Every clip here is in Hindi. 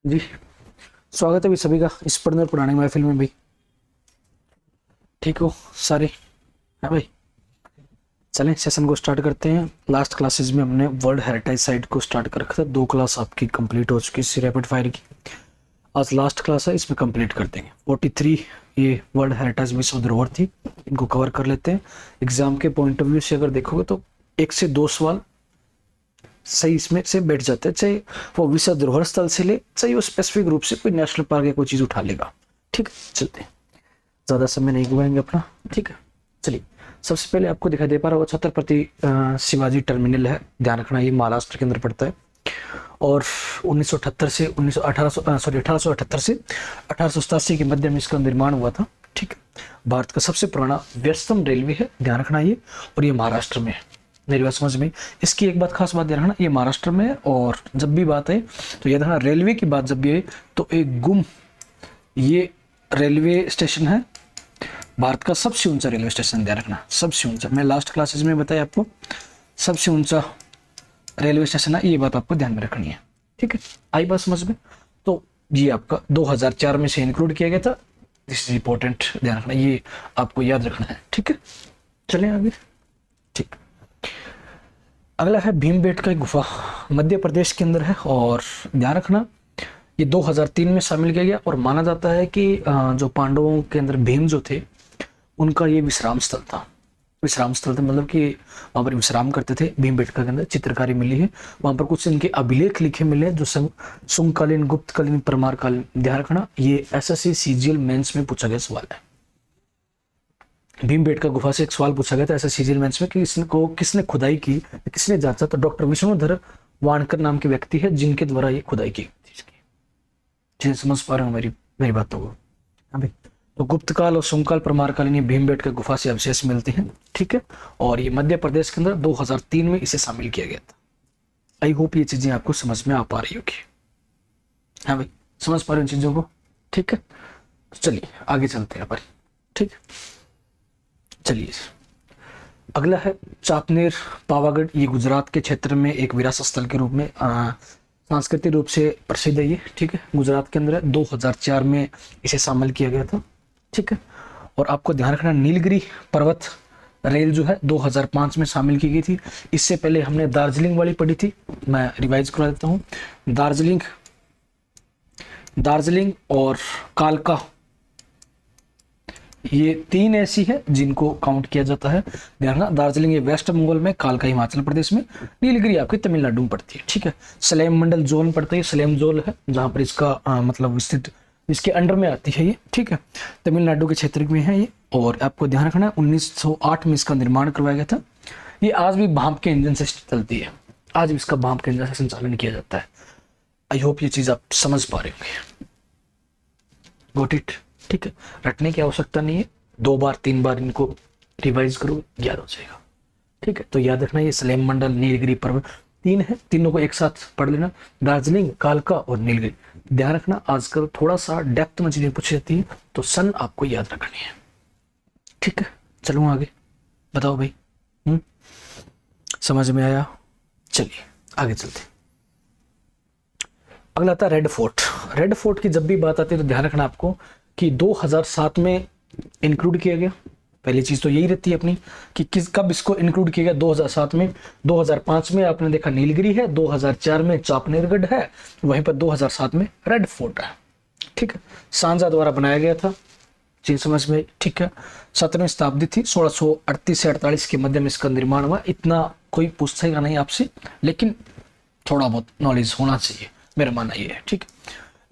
जी, स्वागत है भी सभी का इस पढ़ने और पढ़ाने महफिल में भाई। ठीक हो सारे? है भाई। चलें सेशन को स्टार्ट करते हैं। लास्ट क्लासेस में हमने वर्ल्ड हेरिटेज साइट को स्टार्ट कर रखा था। 2 क्लास आपकी कंप्लीट हो चुकी है रैपिड फायर की। आज लास्ट क्लास है, इसमें कंप्लीट कर देंगे। 43 ये वर्ल्ड हेरिटेज विश्व धरोहर थी, इनको कवर कर लेते हैं। एग्जाम के पॉइंट ऑफ व्यू से अगर देखोगे तो 1 से 2 सवाल सही इसमें से बैठ जाते हैं, चाहे वो विश्व धरोहर स्थल से ले, चाहे वो स्पेसिफिक रूप से कोई नेशनल पार्क या कोई चीज उठा लेगा। ठीक है, चलते हैं, ज्यादा समय नहीं गवाएंगे अपना। ठीक है, चलिए सबसे पहले आपको दिखाई दे पा रहा होगा छत्रपति शिवाजी टर्मिनल है। ध्यान रखना ये महाराष्ट्र के अंदर पड़ता है और 1978 से 1878 से 1887 के मध्य में इसका निर्माण हुआ था। ठीक है, भारत का सबसे पुराना व्यस्तम रेलवे है, ध्यान रखना ये। और ये महाराष्ट्र में है, मेरी बात समझ में। इसकी एक बात खास बात ध्यान रखना, ये महाराष्ट्र में है। और जब भी बात है तो याद रखना, रेलवे की बात जब भी है तो एक गुम ये रेलवे स्टेशन है, भारत का सबसे ऊंचा रेलवे स्टेशन, ध्यान रखना सबसे ऊंचा। मैं लास्ट क्लासेस में बताया आपको सबसे ऊंचा रेलवे स्टेशन है, ये बात आपको ध्यान में रखनी है। ठीक है, आई बात समझ में। तो ये आपका 2004 में से इंक्लूड किया गया था। दिस इज इंपॉर्टेंट, ध्यान रखना, ये आपको याद रखना है। ठीक है, चलें आगे। ठीक, अगला है भीमबेटका गुफा, मध्य प्रदेश के अंदर है। और ध्यान रखना ये 2003 में शामिल किया गया और माना जाता है कि जो पांडवों के अंदर भीम जो थे उनका ये विश्राम स्थल था। विश्राम स्थल था मतलब कि वहाँ पर विश्राम करते थे। भीमबेटका के अंदर चित्रकारी मिली है, वहाँ पर कुछ इनके अभिलेख लिखे मिले हैं जो सुंगकालीन, गुप्तकालीन, परमारकालीन। ध्यान रखना ये एसएससी सीजीएल मेंस में पूछा गया सवाल है। भीमबेटका गुफा से एक सवाल पूछा गया था ऐसा सीजीएल मेंस में कि किसने खुदाई की, किसने जांचा। तो डॉक्टर विष्णुधर वाणकर नाम के व्यक्ति है जिनके द्वारा ये खुदाई की थी। समझ पा रहे हो मेरी बातों को? हाँ भाई। तो गुप्तकाल और सुंगकाल, परमारकालीन ये भीमबेटका गुफा से अवशेष मिलते हैं। ठीक है, और ये मध्य प्रदेश के अंदर 2003 में इसे शामिल किया गया था। आई होप ये चीजें आपको समझ में आ पा रही होगी। हाँ भाई, समझ पा रहे हो इन चीजों को? ठीक है, तो चलिए आगे चलते हैं पर। ठीक, चलिए अगला है चापनेर पावागढ़। ये गुजरात के क्षेत्र में एक विरासत स्थल के रूप में सांस्कृतिक रूप से प्रसिद्ध है ये। ठीक है, गुजरात के अंदर 2004 में इसे शामिल किया गया था। ठीक है, और आपको ध्यान रखना नीलगिरी पर्वत रेल जो है 2005 में शामिल की गई थी। इससे पहले हमने दार्जिलिंग वाली पढ़ी थी, मैं रिवाइज करा देता हूँ। दार्जिलिंग और कालका ये 3 ऐसी है जिनको काउंट किया जाता है। ध्यान रखना, दार्जिलिंग ये वेस्ट बंगाल में, कालका हिमाचल प्रदेश में, नीलगिरी आपकी तमिलनाडु में पड़ती है। ठीक है, सलेम मंडल जोन पड़ता है, सलेम जोन है जहां पर इसका मतलब स्थित, इसके अंडर में आती है ये। ठीक है, तमिलनाडु के क्षेत्र में है ये। और आपको ध्यान रखना 1908 में इसका निर्माण करवाया गया था। ये आज भी भाप के इंजन से चलती है, आज भी इसका भाप के इंजन से संचालन किया जाता है। आई होप ये चीज आप समझ पा रहे होंगे। Got it? ठीक है, रटने की आवश्यकता नहीं है, 2 बार 3 बार इनको रिवाइज करो, याद हो जाएगा। ठीक है, तो याद रखना ये सलेम मंडल, नीलगिरी पर्वत 3 है, तीनों को एक साथ पढ़ लेना, दार्जिलिंग, कालका और नीलगिरी। ध्यान रखना आजकल थोड़ा सा डेप्थ में चीजें पूछी जाती है तो सन आपको याद रखनी है। ठीक है, चलो आगे बताओ भाई। समझ में आया? चलिए आगे चलते। अगला आता है रेड फोर्ट। रेड फोर्ट की जब भी बात आती है तो ध्यान रखना आपको कि 2007 में इंक्लूड किया गया। पहली चीज तो यही रहती है अपनी कि कब इसको इंक्लूड किया गया, 2007 में। 2005 में आपने देखा नीलगिरी है, 2004 में चापनेरगढ़ है, वहीं पर 2007 में रेड फोर्ट है। ठीक है, सांझा द्वारा बनाया गया था, चीज समझ में? ठीक है, 17वीं शताब्दी थी, 1638 से 48 के मध्य में इसका निर्माण हुआ। इतना कोई पूछेगा नहीं आपसे, लेकिन थोड़ा बहुत नॉलेज होना चाहिए, मेरा मानना ये है। ठीक,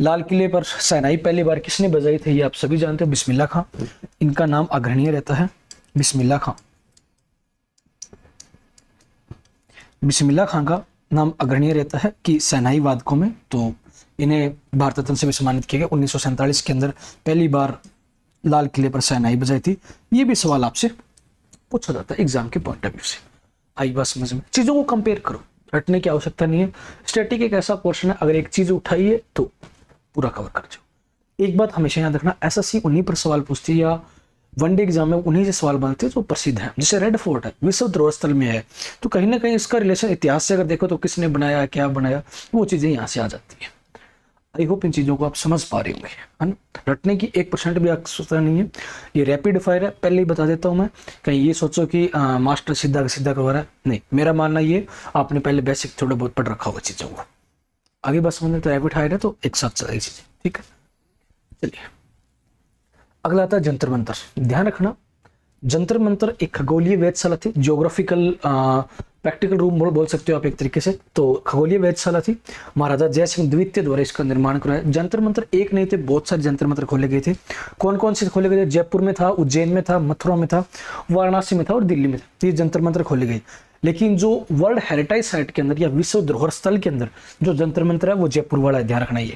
लाल किले पर शहनाई पहली बार किसने बजाई थी ये आप सभी जानते हो, बिस्मिल्लाह खां। इनका नाम अग्रणीय रहता है, बिस्मिल्लाह खां। बिस्मिल्लाह खां का नाम अग्रणीय रहता है कि शहनाई वादकों में। तो इन्हें भारत रत्न से भी सम्मानित किया गया। 1947 के अंदर पहली बार लाल किले पर शहनाई बजाई थी। ये भी सवाल आपसे पूछा जाता है एग्जाम के पॉइंट ऑफ व्यू से। आई बात समझ में? चीजों को कंपेयर करो, रटने की आवश्यकता नहीं है। स्टैटिक एक ऐसा पोर्शन है, अगर एक चीज उठाइए तो पूरा कवर कर जाओ। एक बात हमेशा याद रखना, एसएससी उन्हीं पर सवाल पूछती है या वनडे एग्जाम में उन्हीं से सवाल बनते हैं जो प्रसिद्ध है। जैसे रेड फोर्ट है, विश्व धरोहर स्थल में है, तो कहीं ना कहीं इसका रिलेशन इतिहास से अगर देखो तो किसने बनाया, क्या बनाया, वो चीजें यहाँ से आ जाती है। आई होप इन चीज़ों को आप समझ पा रहे होंगे, है ना। रटने की 1% भी आवश्यकता नहीं है, ये रैपिड फायर है, पहले ही बता देता हूँ मैं। कहीं ये सोचो कि मास्टर सीधा सीधा करवा रहा है, नहीं। मेरा मानना ये, आपने पहले बेसिक थोड़ा बहुत पढ़ रखा होगा चीज़ों को, आगे बस समझना। तो रैपिड फायर है तो एक साथ चलेगी चीज़ें, ठीक है। चलिए अगला आता है जंतर मंतर। ध्यान रखना, जंतर मंतर एक खगोलीय वेधशाला थी, ज्योग्राफिकल प्रैक्टिकल रूम बोल सकते हो आप एक तरीके से। तो खगोलीय वेधशाला थी, महाराजा जय सिंह द्वितीय द्वारा इसका निर्माण कराया। जंतर मंतर एक नहीं थे, बहुत सारे जंतर मंतर खोले गए थे। कौन कौन से खोले गए थे? जयपुर में था, उज्जैन में था, मथुरा में था, वाराणसी में था और दिल्ली में था। तो ये जंतर मंतर खोले गए। लेकिन जो वर्ल्ड हेरिटेज साइट के अंदर या विश्व धरोहर स्थल के अंदर जो जंतर मंतर है वो जयपुर वाला है, ध्यान रखना। ये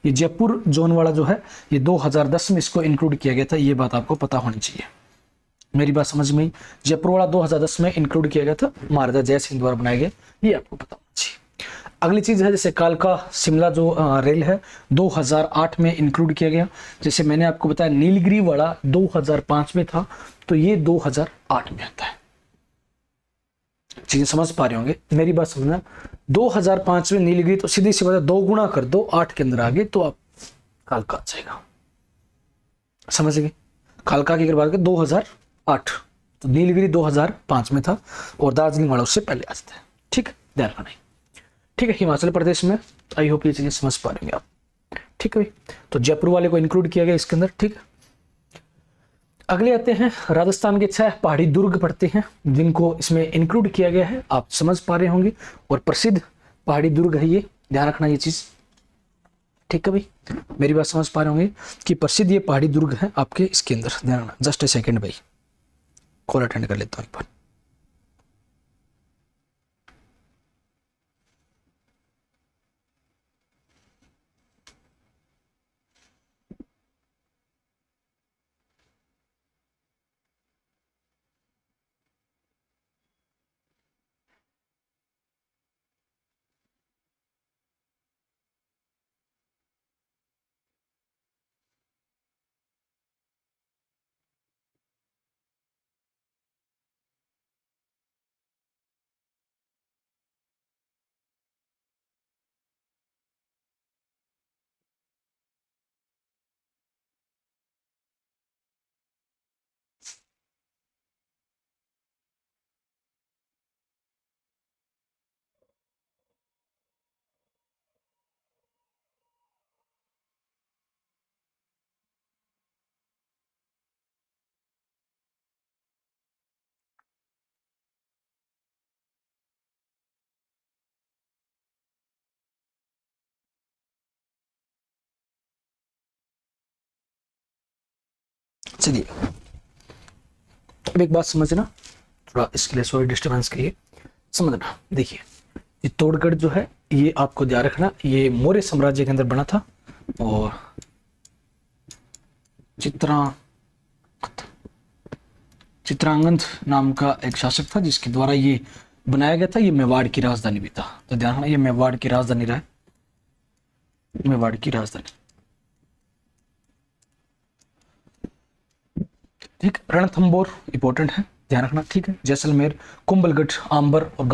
जयपुर जोन वाला जो है, ये 2010 में इसको इंक्लूड किया गया था, ये बात आपको पता होनी चाहिए। मेरी बात समझ में? जयपुर वाला 2010 में इंक्लूड किया गया था, महाराजा जय सिंह द्वारा बनाया गया, ये आपको पता होना चाहिए। अगली चीज है, जैसे कालका शिमला जो रेल है 2008 में इंक्लूड किया गया। जैसे मैंने आपको बताया नीलगिरी वाला 2005 में था, तो ये 2008 में आता है। चीजें समझ पा रहे होंगे, मेरी बात समझना। 2005 में नीलगिरी, तो सीधी सी बात है, 2 गुणा कर दो 8 के अंदर आगे तो आप कालका आ जाएगा, समझ गए। कालका की अगर बात करें 2008, तो नीलगिरी 2005 में था और दार्जिलिंग वाला उससे पहले आ जाता है, ठीक है, ध्यान रखना। ठीक है, हिमाचल प्रदेश में। आई होप ये चीजें समझ पा रहे आप, ठीक है भाई। तो जयपुर वाले को इंक्लूड किया गया इसके अंदर, ठीक है। अगले आते हैं, राजस्थान के 6 पहाड़ी दुर्ग पड़ते हैं जिनको इसमें इंक्लूड किया गया है, आप समझ पा रहे होंगे। और प्रसिद्ध पहाड़ी दुर्ग है ये, ध्यान रखना ये चीज, ठीक है भाई। मेरी बात समझ पा रहे होंगे कि प्रसिद्ध ये पहाड़ी दुर्ग है आपके इसके अंदर, ध्यान रखना। जस्ट ए सेकेंड भाई, कॉल अटेंड कर लेता हूँ एक बार। चलिए अब एक बात समझना, थोड़ा इसके लिए सॉरी डिस्टर्बेंस के लिए समझना। देखिए चित्तौड़गढ़ जो है ये आपको ध्यान रखना, ये मौर्य साम्राज्य के अंदर बना था और चित्रांगद नाम का एक शासक था जिसके द्वारा ये बनाया गया था। ये मेवाड़ की राजधानी भी था, तो ध्यान रखना ये मेवाड़ की राजधानी रहा, मेवाड़ की राजधानी, ठीक। रणथंबोर इंपॉर्टेंट है, ध्यान रखना, ठीक है। जैसलमेर, कुंभलगढ़, आंबर और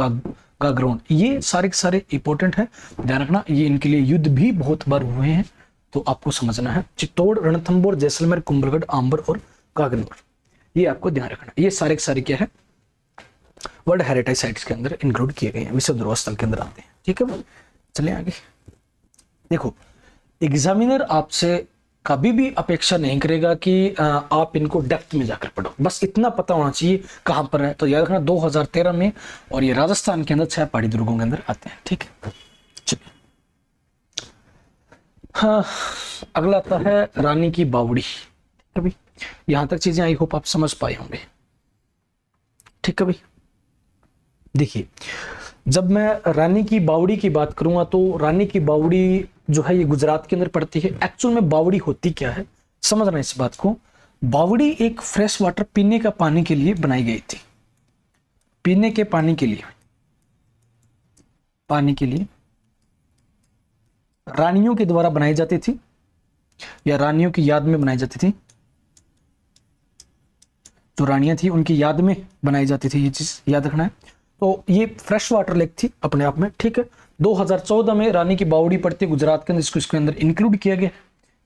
गागरोन, ये सारे के सारे इंपॉर्टेंट है, ध्यान रखना। ये इनके लिए युद्ध भी बहुत बार हुए हैं, तो आपको समझना है। चित्तौड़, रणथंबोर, जैसलमेर, कुंभलगढ़, आंबर और गागरोन, ये आपको ध्यान रखना। ये सारे के सारे क्या है, वर्ल्ड हेरिटेज साइट्स के अंदर इंक्लूड किए गए हैं, विश्व धरोहर स्थल के अंदर आते हैं, ठीक है। चले आगे। देखो एग्जामिनर आपसे कभी भी अपेक्षा नहीं करेगा कि आप इनको डेप्थ में जाकर पढ़ो, बस इतना पता होना चाहिए कहां पर है। तो याद रखना 2013 में, और ये राजस्थान के अंदर 6 पहाड़ी दुर्गों के अंदर आते हैं, ठीक है। चलिए हाँ, अगला आता है रानी की बावड़ी। अभी यहां तक चीजें आई होप आप समझ पाए होंगे, ठीक है भाई। देखिए जब मैं रानी की बावड़ी की बात करूंगा तो रानी की बावड़ी जो है ये गुजरात के अंदर पड़ती है। एक्चुअल में बावड़ी होती क्या है, समझना इस बात को। बावड़ी एक फ्रेश वाटर पीने का पानी के लिए बनाई गई थी, पीने के पानी के लिए, पानी के लिए रानियों के द्वारा बनाई जाती थी या रानियों की याद में बनाई जाती थी। जो रानियां थी उनकी याद में बनाई जाती थी, ये चीज याद रखना है। तो ये फ्रेश वाटर लेक थी अपने आप में, ठीक है। 2014 में रानी की बावड़ी पड़ती है गुजरात के अंदर, इसको इसके अंदर इंक्लूड किया गया,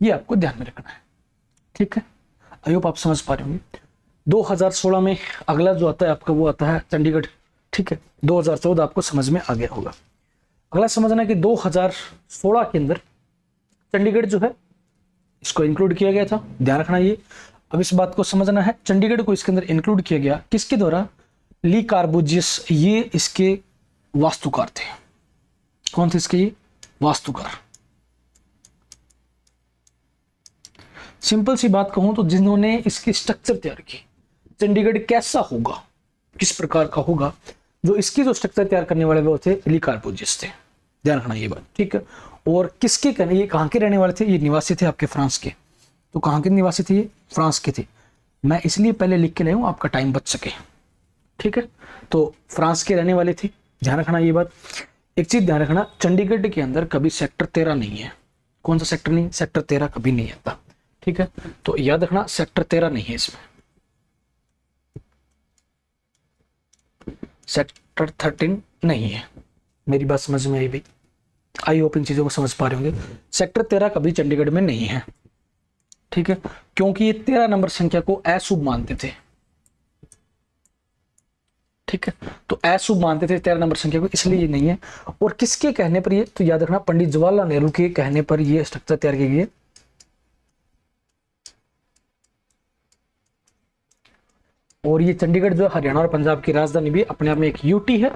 ये आपको ध्यान में रखना है। ठीक है, आई होप आप समझ पा रहे होंगे। 2016 में अगला जो आता है आपका वो आता है चंडीगढ़। ठीक है, 2014 आपको समझ में आ गया होगा। अगला समझना है कि 2016 के अंदर चंडीगढ़ जो है इसको इंक्लूड किया गया था, ध्यान रखना ये। अब इस बात को समझना है, चंडीगढ़ को इसके अंदर इंक्लूड किया गया किसके द्वारा? ली कार्बोजियस, ये इसके वास्तुकार थे। कौन थे इसके? ये वास्तुकार। सिंपल सी बात कहूं तो जिन्होंने इसकी स्ट्रक्चर तैयार की, चंडीगढ़ कैसा होगा, किस प्रकार का होगा, जो इसकी जो स्ट्रक्चर तैयार करने वाले वो थे ली कार्बोजियस थे, ध्यान रखना ये बात। ठीक है, और किसके कहने, ये कहाँ के रहने वाले थे? ये निवासी थे आपके फ्रांस के। तो कहाँ के निवासी थे? ये फ्रांस के थे। मैं इसलिए पहले लिख के लाया हूं आपका टाइम बच सके। ठीक है, तो फ्रांस के रहने वाले थे, ध्यान रखना ये बात। एक चीज ध्यान रखना, चंडीगढ़ के अंदर कभी सेक्टर 13 नहीं है। कौन सा सेक्टर नहीं? सेक्टर 13 कभी नहीं आता। ठीक है, तो याद रखना सेक्टर 13 नहीं है इसमें, सेक्टर 13 नहीं है। मेरी बात समझ में आई भाई? आई होप इन चीजों को समझ पा रहे होंगे। सेक्टर 13 कभी चंडीगढ़ में नहीं है। ठीक है, क्योंकि ये 13 नंबर संख्या को अशुभ मानते थे। ठीक है, तो अशुभ मानते थे 13 नंबर संख्या को, इसलिए ये नहीं है। और किसके कहने पर ये? तो याद रखना पंडित जवाहरलाल नेहरू के कहने पर ये स्ट्रक्चर तैयार की गई है। और ये चंडीगढ़ जो हरियाणा और पंजाब की राजधानी भी अपने आप में एक यूटी है,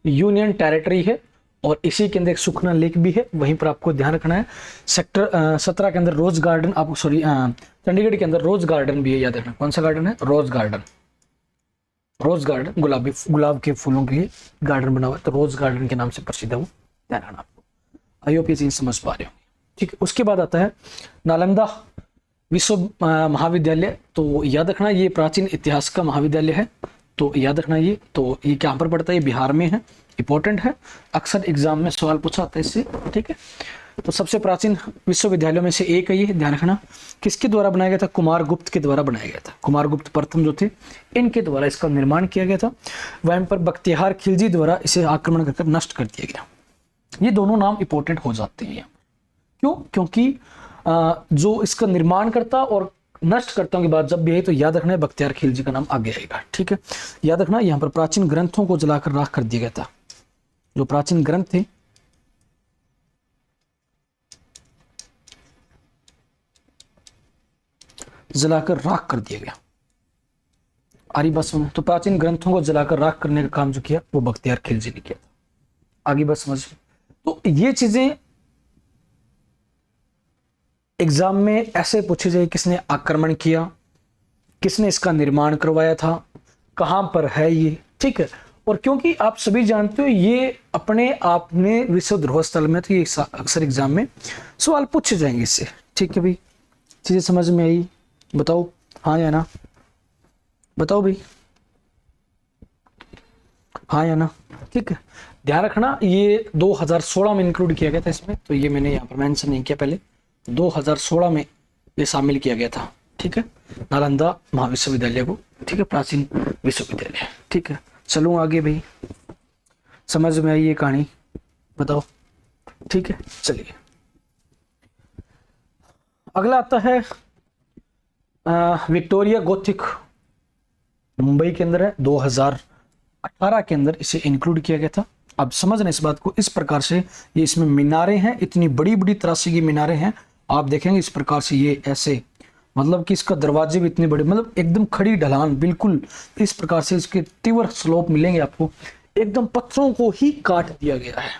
यूनियन टेरिटरी है, और इसी के अंदर एक सुखना लेक भी है। वहीं पर आपको ध्यान रखना है सेक्टर 17 के अंदर रोज गार्डन, आपको सॉरी चंडीगढ़ के अंदर रोज गार्डन भी है, याद रखना। कौन सा गार्डन है? रोज गार्डन। रोज गार्डन गुलाब के फूलों के गार्डन बना हुआ है, तो रोज गार्डन के नाम से प्रसिद्ध है वो, ध्यान रखना आपको। आई होप ये चीज समझ पा रहे हो। ठीक है, उसके बाद आता है नालंदा विश्व महाविद्यालय। तो याद रखना ये प्राचीन इतिहास का महाविद्यालय है, तो याद रखना ये। तो ये कहाँ पर पड़ता है? ये बिहार में है, इंपॉर्टेंट है, अक्सर एग्जाम में सवाल पूछा आता है इससे। ठीक है, तो सबसे प्राचीन विश्वविद्यालयों में से एक है ये, ध्यान रखना। किसके द्वारा बनाया गया था? कुमार गुप्त के द्वारा बनाया गया था। कुमार गुप्त प्रथम जो थे, इनके द्वारा इसका निर्माण किया गया था। वहीं पर बख्तियार खिलजी द्वारा इसे आक्रमण करके नष्ट कर दिया गया। ये दोनों नाम इंपॉर्टेंट हो जाते हैं। क्यों? क्योंकि जो इसका निर्माण करता और नष्ट करता के बाद जब भी आई तो याद रखना है बख्तियार खिलजी का नाम आगे आएगा। ठीक है, याद रखना यहाँ पर प्राचीन ग्रंथों को जलाकर राख कर दिया गया था। जो प्राचीन ग्रंथ थे जलाकर राख कर दिया गया। आरी बात सुनो, तो प्राचीन ग्रंथों को जलाकर राख करने का काम जो किया वो बख्तियार खिलजी ने किया था। आगे बात समझ। तो ये चीजें एग्जाम में ऐसे पूछे जाए, किसने आक्रमण किया, किसने इसका निर्माण करवाया था, कहां पर है ये। ठीक है, और क्योंकि आप सभी जानते हो ये अपने आप में विश्व धरोहर स्थल में, तो ये अक्सर एग्जाम में सवाल पूछे जाएंगे इससे। ठीक है भाई, चीजें समझ में आई? बताओ हाँ या ना, बताओ भाई हाँ या ना। ठीक है, ध्यान रखना ये 2016 में इंक्लूड किया गया था इसमें, तो ये मैंने यहाँ पर मेंशन नहीं किया पहले। 2016 में ये शामिल किया गया था। ठीक है, नालंदा महाविश्वविद्यालय को। ठीक है, प्राचीन विश्वविद्यालय। ठीक है, चलूँ आगे भाई, समझ में आई ये कहानी? बताओ। ठीक है, चलिए अगला आता है विक्टोरिया गोथिक, मुंबई के अंदर है। 2018 के अंदर इसे इंक्लूड किया गया था। अब समझना इस बात को, इस प्रकार से ये इसमें मीनारें हैं, इतनी बड़ी बड़ी तरासी की मीनारें हैं। आप देखेंगे इस प्रकार से ये ऐसे, मतलब कि इसका दरवाजे भी इतने बड़े, मतलब एकदम खड़ी ढलान, बिल्कुल इस प्रकार से इसके तीव्र स्लोप मिलेंगे आपको। एकदम पत्थरों को ही काट दिया गया है।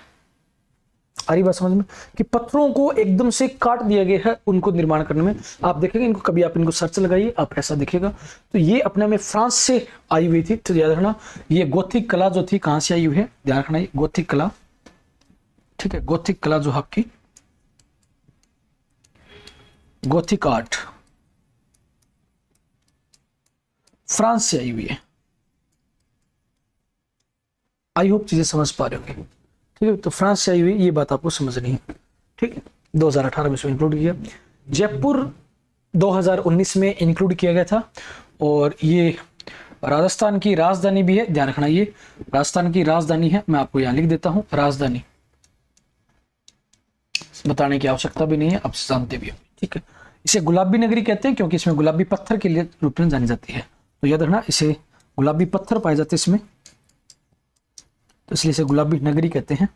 आ रही बात समझ में कि पत्थरों को एकदम से काट दिया गया है उनको निर्माण करने में। आप देखेंगे इनको, कभी आप इनको सर्च लगाइए, आप ऐसा दिखेगा। तो ये अपने में फ्रांस से आई हुई थी। तो याद रखना ये गोथिक कला जो थी कहां से आई हुई है, ध्यान रखना ये गोथिक कला। ठीक है, गोथिक कला जो आपकी गोथिक आर्ट फ्रांस से आई हुई है। आई होप चीजें समझ पा रहे होंगे। ठीक है, तो फ्रांस से आई हुई ये बात आपको समझनी है। ठीक है, 2018 में इसमें इंक्लूड किया। जयपुर 2019 में इंक्लूड किया गया था, और ये राजस्थान की राजधानी भी है। ध्यान रखना ये राजस्थान की राजधानी है, मैं आपको यहाँ लिख देता हूँ राजधानी। बताने की आवश्यकता भी नहीं है, आप जानते भी हो, ठीक है। इसे गुलाबी नगरी कहते हैं क्योंकि इसमें गुलाबी पत्थर के लिए रूप में जानी जाती है, तो याद रखना इसे गुलाबी पत्थर पाए जाते हैं इसमें, तो इसलिए इसे गुलाबी नगरी कहते हैं,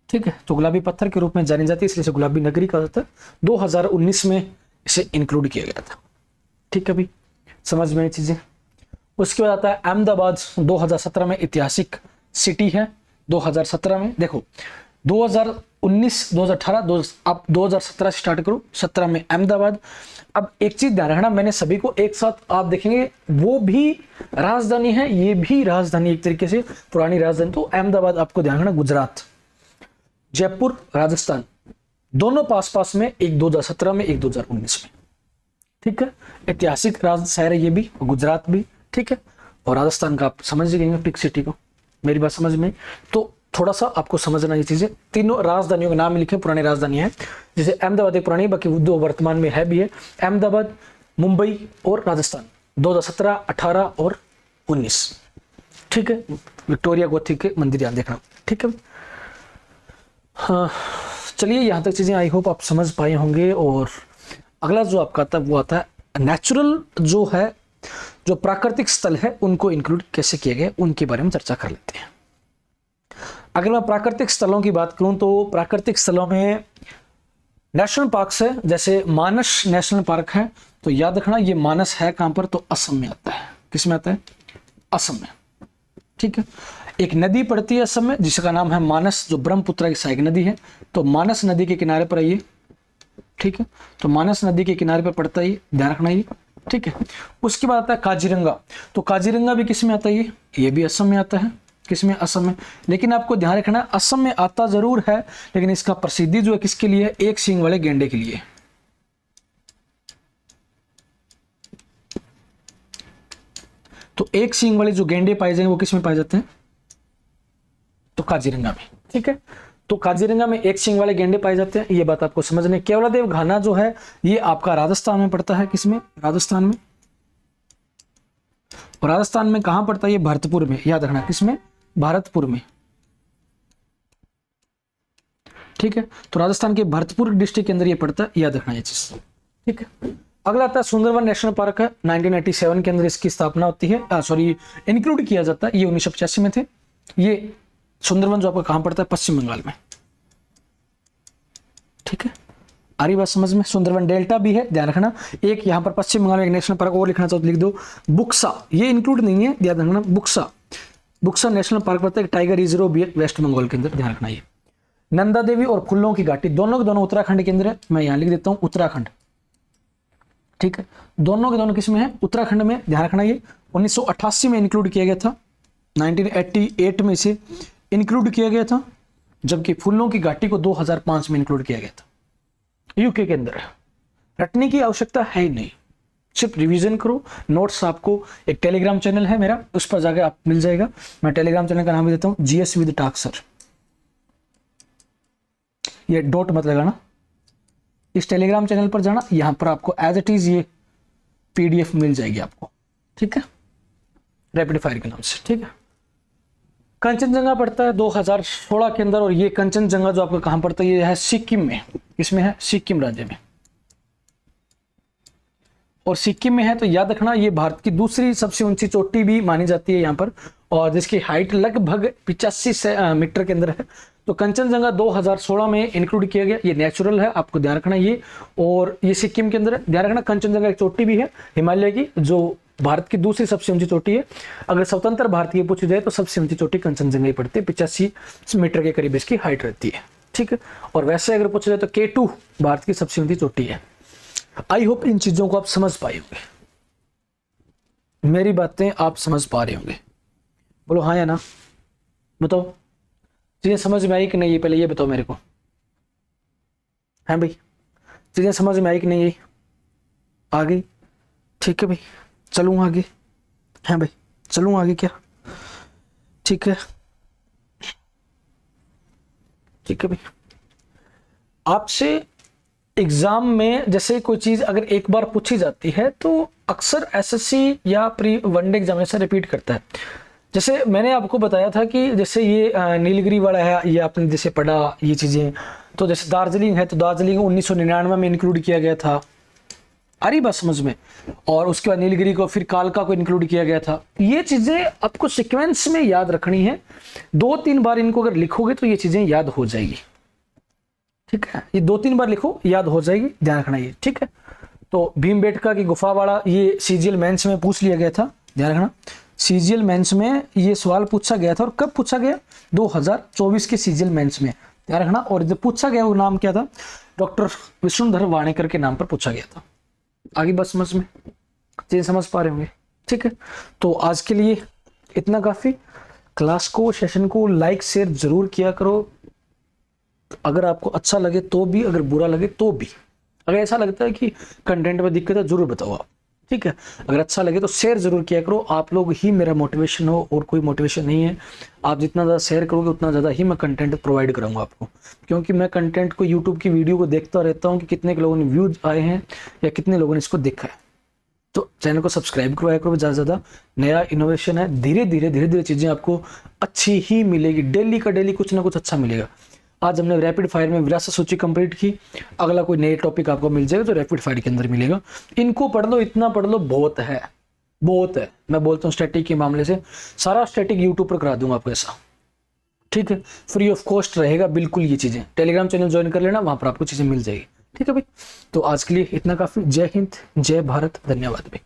ठीक है। तो गुलाबी पत्थर के रूप में जानी जाती है, इसलिए इसे गुलाबी नगरी कहा जाता है। 2019 में इसे इंक्लूड किया गया था, ठीक है भाई, समझ में ये चीजें। उसके बाद आता है अहमदाबाद, 2017 में ऐतिहासिक सिटी है। 2017 में देखो 2019, 2018, आप 2017 स्टार्ट करो, 17 में अहमदाबाद। अब एक चीज ध्यान रखना, मैंने सभी को एक साथ आप देखेंगे, वो भी राजधानी है, ये भी राजधानी एक तरीके से पुरानी राजधानी। तो अहमदाबाद आपको ध्यान रखना, गुजरात, जयपुर राजस्थान, दोनों पास पास में, एक 2017 में, एक 2019 में, ठीक है। ऐतिहासिक राज शहर है ये भी, गुजरात भी, ठीक है। और राजस्थान का आप समझ गए पिक सिटी को, मेरी बात समझ में। तो थोड़ा सा आपको समझना ये चीजें, तीनों राजधानियों के नाम लिखे, पुरानी राजधानी है, जैसे अहमदाबाद एक पुरानी, बाकी दो वर्तमान में है भी है, अहमदाबाद, मुंबई और राजस्थान, 2017, 18 और 19, ठीक है। विक्टोरिया गोथिक के मंदिर याद देखना, ठीक है। हाँ चलिए, यहाँ तक चीजें आई होप आप समझ पाए होंगे। और अगला जो आपका आता है वो आता है नेचुरल, जो है जो प्राकृतिक स्थल है उनको इंक्लूड कैसे किए गए, उनके बारे में चर्चा कर लेते हैं। अगर मैं प्राकृतिक स्थलों की बात करूं तो प्राकृतिक स्थलों में नेशनल पार्क है, जैसे मानस नेशनल पार्क है, तो याद रखना ये मानस है कहां पर, तो असम में आता है। किस में आता है? असम में, ठीक है। एक नदी पड़ती है असम में जिसका नाम है मानस, जो ब्रह्मपुत्र की सहायक नदी है, तो मानस नदी के किनारे पर है ये, ठीक है। तो मानस नदी के किनारे पर पड़ता है, ध्यान रखना ये, ठीक है। उसके बाद आता है काजीरंगा, तो काजीरंगा भी किस में आता है, ये भी असम में आता है। किस में? असम में। लेकिन आपको ध्यान रखना असम में आता जरूर है, लेकिन इसका प्रसिद्धि जो है किसके लिए है? एक सींग वाले गेंडे के लिए। तो एक सींग वाले जो गेंडे पाए जाएंगे वो किस में पाए जाते हैं? तो काजीरंगा में, ठीक है। तो काजीरंगा में एक सींग वाले गेंडे पाए जाते हैं, ये बात आपको समझने। केवलादेव घाना जो है ये आपका राजस्थान में पड़ता है। किसमें? राजस्थान में। और राजस्थान में कहां पड़ता है? ये भरतपुर में, याद रखना। किसमें? भरतपुर में, ठीक है। तो राजस्थान के भरतपुर डिस्ट्रिक्ट के अंदर ये पड़ता है, याद रखना ये चीज, ठीक है। अगला आता है सुंदरवन नेशनल पार्क है, 1987 के अंदर इसकी स्थापना होती है, सॉरी इंक्लूड किया जाता है, ये 1985 में थे। ये सुंदरवन जो आपका कहां पड़ता है? पश्चिम बंगाल में, ठीक है। आ रही बात समझ में? सुंदरवन डेल्टा भी है, ध्यान रखना। एक यहां पर पश्चिम बंगाल में एक नेशनल पार्क और लिखना चाहो तो लिख दो, बुक्सा, ये इंक्लूड नहीं है, ध्यान रखना। बुक्सा, बुक्सा नेशनल पार्क पड़ता है, टाइगर रिजर्व भी है वेस्ट बंगाल के अंदर, ध्यान रखना। ये नंदा देवी और फुल्लों की घाटी, दोनों के दोनों उत्तराखंड के अंदर है, मैं यहां लिख देता हूं उत्तराखंड, ठीक है। दोनों के दोनों किस में है? उत्तराखंड में, ध्यान रखना। ये 1988 में इंक्लूड किया गया था, 1988 में इसे इंक्लूड किया गया था, जबकि फूलों की घाटी को 2005 में इंक्लूड किया गया था, यूके के अंदर। रटने की आवश्यकता है ही नहीं, सिर्फ रिवीजन करो। नोट्स आपको एक टेलीग्राम चैनल है मेरा, उस पर जाकर आप मिल जाएगा। मैं टेलीग्राम चैनल का नाम भी देता हूं, जीएस विद टाक सर। ये डॉट मत लगाना, इस टेलीग्राम चैनल पर जाना, यहां पर आपको एज इट इज ये पीडीएफ मिल जाएगी आपको, ठीक है, रैपिड फायर के नाम से, ठीक है। कंचनजंगा पड़ता है 2016 के अंदर, और ये कंचनजंगा जो आपका कहां पड़ता है? ये है सिक्किम में। किसमें है? सिक्किम राज्य में। और सिक्किम में है तो याद रखना ये भारत की दूसरी सबसे ऊंची चोटी भी मानी जाती है यहाँ पर, और जिसकी हाइट लगभग 85 मीटर के अंदर है। तो कंचनजंगा 2016 में इंक्लूड किया गया, ये नेचुरल है, आपको ध्यान रखना ये। और ये सिक्किम के अंदर है, ध्यान रखना। कंचनजंगा एक चोटी भी है हिमालय की, जो भारत की दूसरी सबसे ऊंची चोटी है। अगर स्वतंत्र भारत की पूछी जाए तो सबसे ऊंची चोटी कंचनजंगा ही पड़ती है, 85 मीटर के करीब इसकी हाइट रहती है, ठीक है। और वैसे अगर पूछा जाए तो K2 भारत की सबसे ऊंची चोटी है। आई होप इन चीजों को आप समझ पाए होंगे, मेरी बातें आप समझ पा रहे होंगे। बोलो हाँ या ना, बताओ चीजें समझ में आई कि नहीं? पहले ये बताओ मेरे को, है भाई चीजें समझ में आई कि नहीं? आ गई, ठीक है भाई। चलूँ आगे? हैं भाई, चलूँ आगे क्या? ठीक है, ठीक है भाई। आपसे एग्जाम में जैसे कोई चीज अगर एक बार पूछी जाती है तो अक्सर एसएससी या प्री वनडे एग्जामिनेशन रिपीट करता है। जैसे मैंने आपको बताया था कि जैसे ये नीलगिरी वाला है, ये आपने जैसे पढ़ा ये चीज़ें, तो जैसे दार्जिलिंग है तो दार्जिलिंग 1999 में इंक्लूड किया गया था, आ रही बात समझ में। और उसके बाद नीलगिरी को, फिर कालका को इंक्लूड किया गया था। ये चीज़ें आपको सीक्वेंस में याद रखनी है, 2-3 बार इनको अगर लिखोगे तो ये चीज़ें याद हो जाएगी, ठीक है। ये 2-3 बार लिखो, याद हो जाएगी, ध्यान रखना ये, ठीक है। तो भीमबेटका की गुफा वाला ये सीजीएल मेंस में पूछ लिया गया था, ध्यान रखना। सीजीएल मेंस में ये सवाल पूछा गया था, और कब पूछा गया? 2024 के सीजीएल मेंस में, ध्यान रखना। और जब पूछा गया वो नाम क्या था? डॉक्टर विष्णुधर वाणेकर के नाम पर पूछा गया था। आगे बस समझ में, चीज़ समझ पा रहे होंगे, ठीक है। तो आज के लिए इतना काफ़ी। क्लास को, सेशन को लाइक शेयर जरूर किया करो, अगर आपको अच्छा लगे तो भी, अगर बुरा लगे तो भी। अगर ऐसा लगता है कि कंटेंट में दिक्कत है जरूर बताओ आप, ठीक है। अगर अच्छा लगे तो शेयर जरूर किया करो, आप लोग ही मेरा मोटिवेशन हो, और कोई मोटिवेशन नहीं है। आप जितना ज़्यादा शेयर करोगे उतना ज़्यादा ही मैं कंटेंट प्रोवाइड करूँगा आपको, क्योंकि मैं कंटेंट को, यूट्यूब की वीडियो को देखता रहता हूँ कि कितने लोगों ने व्यूज आए हैं या कितने लोगों ने इसको देखा है। तो चैनल को सब्सक्राइब करवाया करो, ज़्यादा से ज़्यादा। नया इनोवेशन है, धीरे धीरे चीज़ें आपको अच्छी ही मिलेगी, डेली का डेली कुछ ना कुछ अच्छा मिलेगा। आज हमने रैपिड फायर में विरासत सूची कंप्लीट की, अगला कोई नए टॉपिक आपको मिल जाएगा तो रैपिड फायर के अंदर मिलेगा। इनको पढ़ लो, इतना पढ़ लो, बहुत है, बहुत है। मैं बोलता हूँ स्टैटिक के मामले से सारा स्टैटिक यूट्यूब पर करा दूंगा आपको, ऐसा, ठीक है। फ्री ऑफ कॉस्ट रहेगा बिल्कुल ये चीज़ें। टेलीग्राम चैनल ज्वाइन कर लेना, वहाँ पर आपको चीज़ें मिल जाएगी, ठीक है भाई। तो आज के लिए इतना काफ़ी। जय हिंद, जय भारत, धन्यवाद भाई।